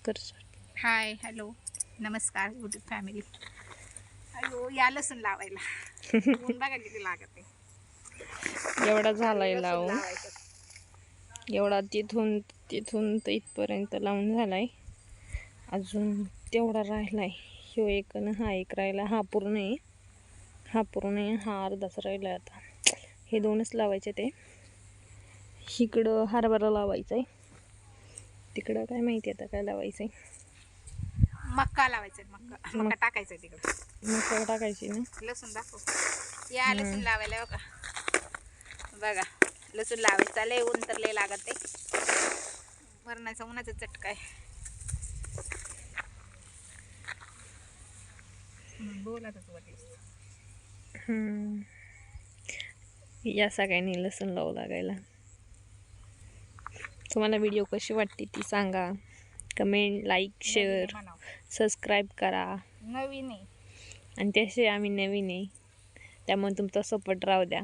कर. Hi hello नमस्कार YouTube family. अयो या लसूण लावायला ऊन बघा किती लागत आहे. एवढा झालाय लसूण लावून, लावायचं. एवढा तिथून तिथून तर इथपर्यंत लावून झालाय. अजून तेवढा राहिलाय. ह्यो एक आणि हा एक राहिला. हा पूर्ण आहे, हा पूर्ण आहे, हा अर्धाच राहिला. आता हे दोनच लावायचे. ते इकडं हरभरा लावायचा आहे, तिकडं काय माहिती आता काय लावायचंय. मक्का लावायचं, मक्का टाकायचं तिकडे. मक्का टाकायची ना. लसूण दाखव. या लसूण लावायला बघा लसूण लावायचा. लय ऊन तर लय लागत आहे. मरणाचा उन्हाचा चटका आहे. बोलातच वाटलं. या सगळ्यांनी लसूण लावू लागायला. तुम्हाला व्हिडिओ कशी वाटते ती सांगा. कमेंट, लाईक, शेअर, सबस्क्राईब करा. नवीन आहे आणि त्याशिवाय आम्ही नवीन आहे, त्यामुळे तुमचा सपोर्ट राहू द्या.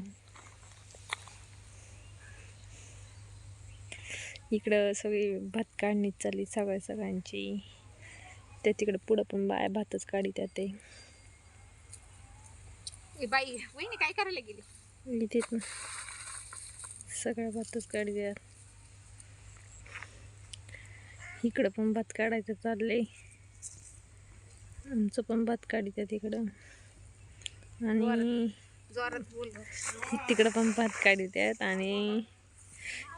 इकडं सगळी भात काढणी चालली सगळ्यांची. त्या तिकडं पुढं पण बाया भातच काढीत ते. बाई वहिनी काय करायला गेली? इथेच ना सगळ्या भातच काढीत. इकडं पण भात काढायचं चाललंय. आमचं पण भात काढीत तिकडं. आणि तिकडं पण भात काढीत आहेत. आणि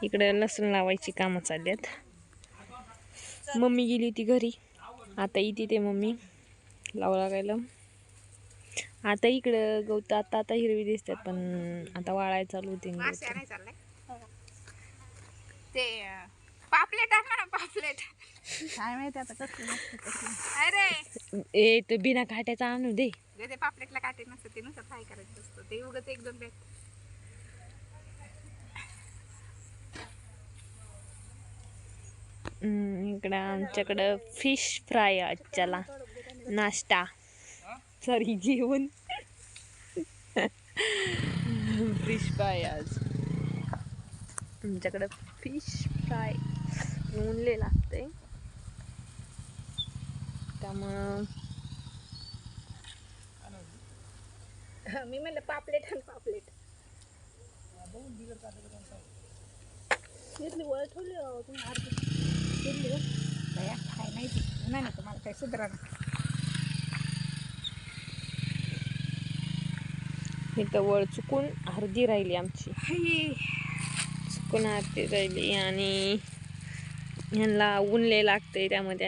इकडं लसूण लावायची कामं चालल्यात. मम्मी गेली होती घरी, आता इथे ते मम्मी लावू लागायला. आता इकडं गवत आता हिरवी दिसतात, पण आता वाळाय चालू होते. ते पापलेट आहे ना, पापलेट काय माहिती आता कसलं. अरे ए तो बिना काट्याचा आणू दे. ते पापलेटला काटे नसतं, ते नुसतं फ्राय करायचं असतं. ते उगाच एक दोन भेट. इकडं आमच्याकडं फिश फ्राय आजच्याला नाश्ता, सॉरी जेवण. फिश फ्राय आज आमच्याकडं. फिश फ्राय नूनले लागते, त्यामुळं मी म्हणलं पापलेट आणि पापलेट वर ठेवली काय माहिती नाही तुम्हाला काय सुधरा. इथं वळ चुकून अर्धी राहिली आमची, चुकून अर्धी राहिली. आणि ह्यांना ऊनले लागते त्यामध्ये.